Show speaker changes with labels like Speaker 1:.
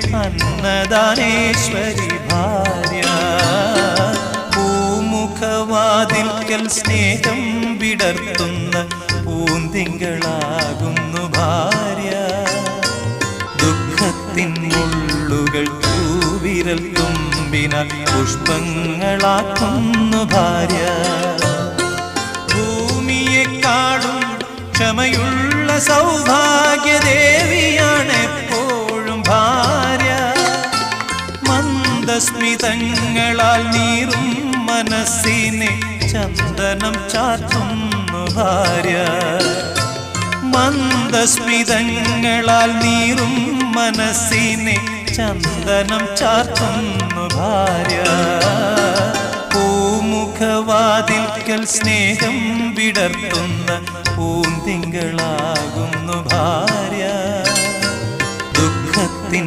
Speaker 1: അന്നദാനേശ്വരി ഭാര്യ. പൂമുഖവാതിൽക്കൽ സ്നേഹം വിടർത്തുന്ന പൂന്തിങ്കളാകുന്നു ഭാര്യ. ദുഃഖത്തിൻ മുള്ളുകൾ തൂവിരൽ തുമ്പിനാൽ പുഷ്പങ്ങളാക്കുന്നു ഭാര്യ. ഭൂമിയെക്കാളും ക്ഷമയുള്ള സൗഭാഗ്യദേവിയാണ് എപ്പോഴും ഭാര്യ. മന്ദസ്മിതങ്ങളാൽ നീറും മനസ്സിനെ ചന്ദനം ചാർത്തുന്നു ഭാര്യ. മന്ദസ്മിതങ്ങളാൽ നീറും മനസ്സിനെ ചന്ദനം ചാർത്തുന്നു ഭാര്യ. പൂമുഖവാതിൽക്കൽ സ്നേഹം വിടർത്തുന്ന പൂന്തിങ്കളാകുന്നു ഭാര്യ. ദുഃഖത്തിൻ